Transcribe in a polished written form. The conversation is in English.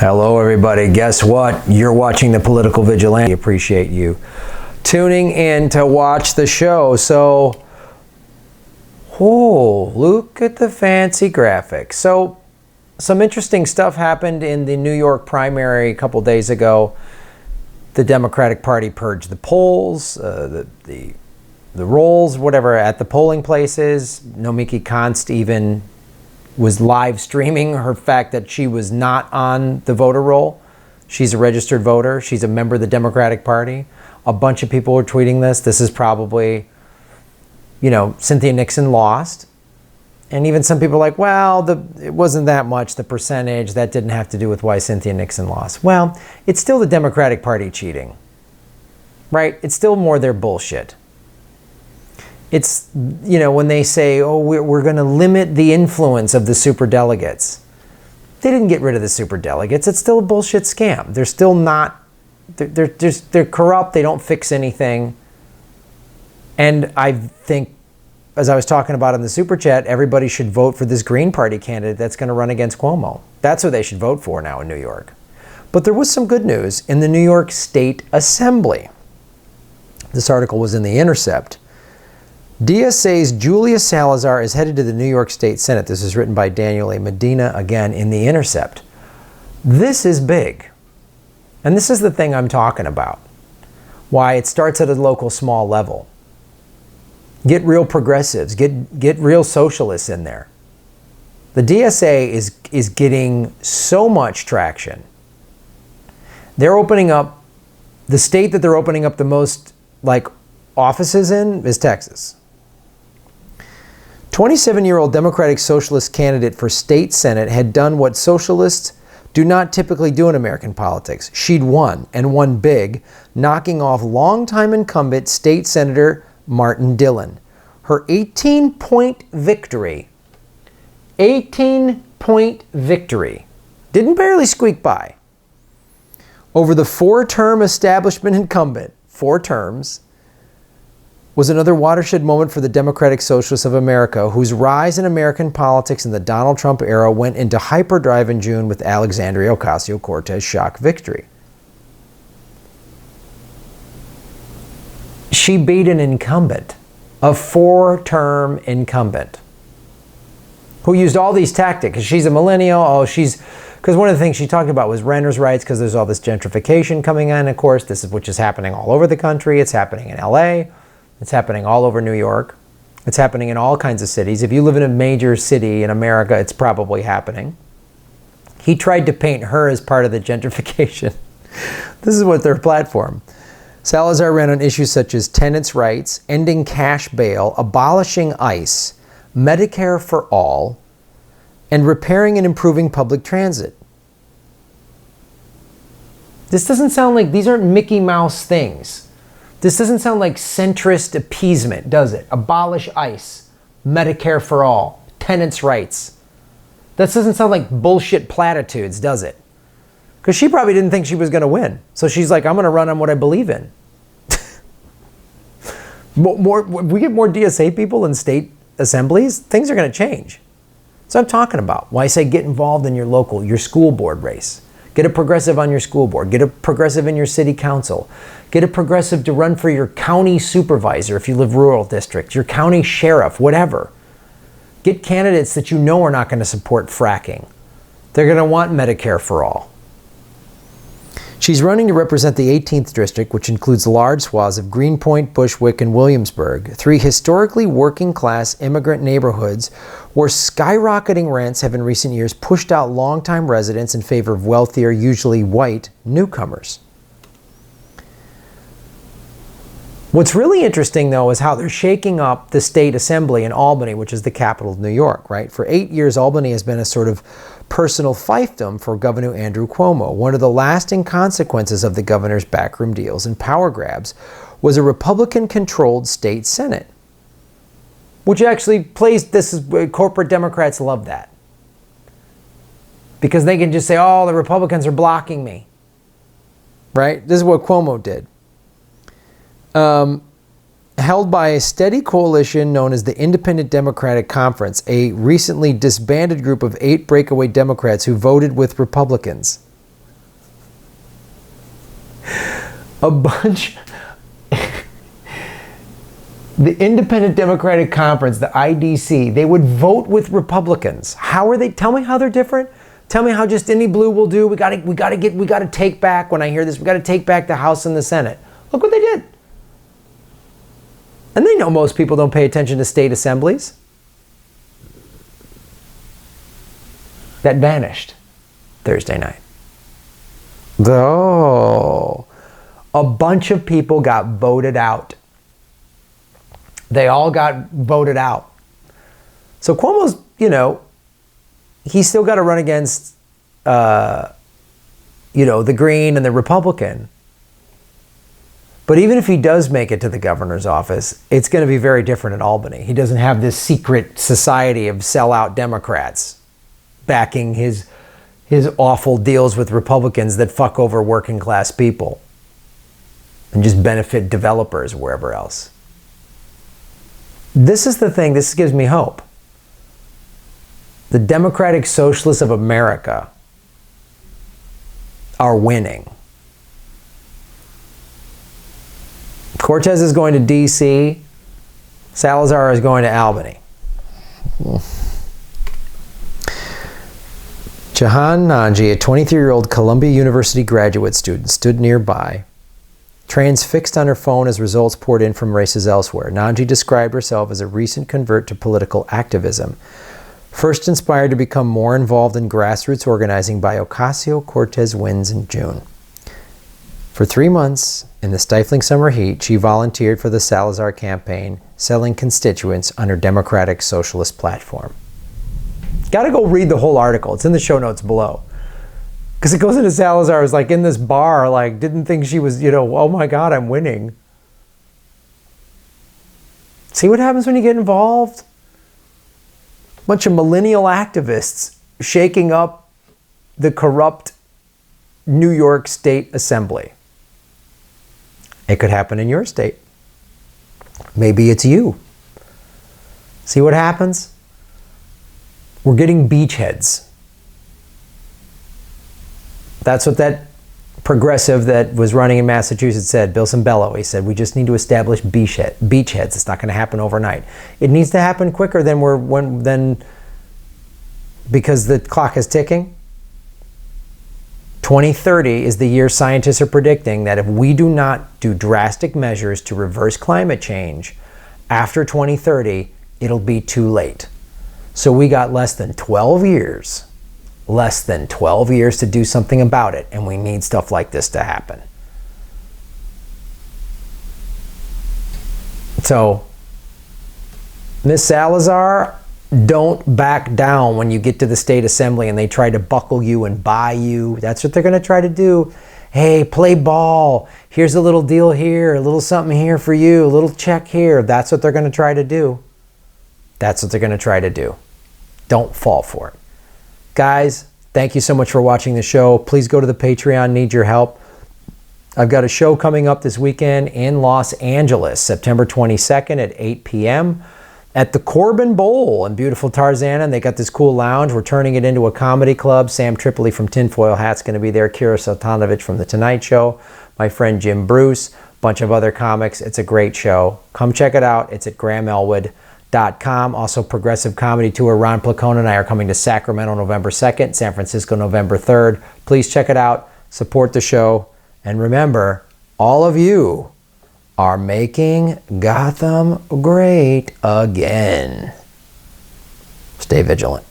Hello everybody, guess what? You're watching The Political Vigilante. I appreciate you tuning in to watch the show. So, look at the fancy graphics. So, some interesting stuff happened in the New York primary a couple days ago. The Democratic Party purged the polls, the rolls, whatever, at the polling places. Nomiki Konst even was live streaming her fact that she was not on the voter roll. She's a registered voter. She's a member of the Democratic Party. A bunch of people were tweeting this. This is probably, Cynthia Nixon lost. And even some people are like, well, it wasn't that much, the percentage. That didn't have to do with why Cynthia Nixon lost. Well, it's still the Democratic Party cheating, right? It's still more their bullshit. It's, when they say, we're going to limit the influence of the superdelegates. They didn't get rid of the superdelegates. It's still a bullshit scam. They're still not, they're corrupt. They don't fix anything. And I think, as I was talking about in the super chat, everybody should vote for this Green Party candidate that's going to run against Cuomo. That's who they should vote for now in New York. But there was some good news in the New York State Assembly. This article was in The Intercept. DSA's Julia Salazar is headed to the New York State Senate. This is written by Daniel A. Medina, again, in The Intercept. This is big. And this is the thing I'm talking about. Why it starts at a local small level. Get real progressives. Get real socialists in there. The DSA is getting so much traction. They're opening up, the state that they're opening up the most offices in is Texas. 27-year-old Democratic Socialist candidate for state Senate had done what socialists do not typically do in American politics. She'd won, and won big, knocking off longtime incumbent state Senator Martin Dillon. Her 18-point victory, didn't barely squeak by, over the four-term establishment incumbent, 4 terms, was another watershed moment for the Democratic Socialists of America, whose rise in American politics in the Donald Trump era went into hyperdrive in June with Alexandria Ocasio-Cortez's shock victory. She beat an incumbent, a 4-term incumbent, who used all these tactics. She's a millennial. Because one of the things she talked about was renters' rights, because there's all this gentrification coming in, of course, which is happening all over the country. It's happening in LA. It's happening all over New York. It's happening in all kinds of cities. If you live in a major city in America, it's probably happening. He tried to paint her as part of the gentrification. This is what their platform. Salazar ran on issues such as tenants' rights, ending cash bail, abolishing ICE, Medicare for all, and repairing and improving public transit. This doesn't sound like, these aren't Mickey Mouse things. This doesn't sound like centrist appeasement, does it? Abolish ICE, Medicare for all, tenants' rights. That doesn't sound like bullshit platitudes, does it? Because she probably didn't think she was going to win. So she's like, I'm going to run on what I believe in. We get more DSA people in state assemblies, things are going to change. So I'm talking about why I say get involved in your school board race. Get a progressive on your school board. Get a progressive in your city council. Get a progressive to run for your county supervisor if you live rural district, your county sheriff, whatever. Get candidates that you know are not going to support fracking. They're going to want Medicare for all. She's running to represent the 18th district, which includes large swaths of Greenpoint, Bushwick, and Williamsburg, 3 historically working-class immigrant neighborhoods where skyrocketing rents have in recent years pushed out longtime residents in favor of wealthier, usually white, newcomers. What's really interesting, though, is how they're shaking up the state assembly in Albany, which is the capital of New York, right? For 8 years, Albany has been a sort of personal fiefdom for Governor Andrew Cuomo. One of the lasting consequences of the governor's backroom deals and power grabs was a Republican-controlled state Senate, which actually corporate Democrats love that. Because they can just say, oh, the Republicans are blocking me, right? This is what Cuomo did. held by a steady coalition known as the Independent Democratic Conference, a recently disbanded group of 8 breakaway Democrats who voted with Republicans. A bunch. The Independent Democratic Conference, the IDC, they would vote with Republicans. How are they? Tell me how they're different. Tell me how just any blue will do. We got to take back, when I hear this, we got to take back the House and the Senate. Look what they did. And they know most people don't pay attention to state assemblies. That vanished Thursday night. Though a bunch of people got voted out. They all got voted out. So Cuomo's, he's still got to run against, the Green and the Republican. But even if he does make it to the governor's office, it's going to be very different in Albany. He doesn't have this secret society of sellout Democrats backing his awful deals with Republicans that fuck over working class people and just benefit developers wherever else. This is the thing, this gives me hope. The Democratic Socialists of America are winning. Cortez is going to DC. Salazar is going to Albany. Jahan Nanji, a 23-year-old Columbia University graduate student, stood nearby, transfixed on her phone as results poured in from races elsewhere. Nanji described herself as a recent convert to political activism, first inspired to become more involved in grassroots organizing by Ocasio-Cortez wins in June. For 3 months, in the stifling summer heat, she volunteered for the Salazar campaign, selling constituents on her Democratic Socialist platform. Got to go read the whole article. It's in the show notes below. Because it goes into Salazar was like in this bar, like didn't think she was, oh my God, I'm winning. See what happens when you get involved? Bunch of millennial activists shaking up the corrupt New York State Assembly. It could happen in your state. Maybe it's you. See what happens? We're getting beachheads. That's what that progressive that was running in Massachusetts said, Bill Cimbello. He said, we just need to establish beachheads. It's not going to happen overnight. It needs to happen quicker than because the clock is ticking. 2030 is the year scientists are predicting that if we do not do drastic measures to reverse climate change, after 2030, it'll be too late. So we got less than 12 years to do something about it, and we need stuff like this to happen. So, Ms. Salazar, don't back down when you get to the state assembly and they try to buckle you and buy you. That's what they're going to try to do. Hey, play ball. Here's a little deal here, a little something here for you, a little check here. That's what they're going to try to do. That's what they're going to try to do. Don't fall for it. Guys, thank you so much for watching the show. Please go to the Patreon, need your help. I've got a show coming up this weekend in Los Angeles, September 22nd at 8 p.m. at the Corbin Bowl in beautiful Tarzana. And they got this cool lounge. We're turning it into a comedy club. Sam Tripoli from Tinfoil Hat's going to be there. Kira Sultanovich from The Tonight Show. My friend Jim Bruce. A bunch of other comics. It's a great show. Come check it out. It's at GrahamElwood.com. Also, Progressive Comedy Tour. Ron Placone and I are coming to Sacramento November 2nd, San Francisco November 3rd. Please check it out. Support the show. And remember, all of you are making Gotham great again. Stay vigilant.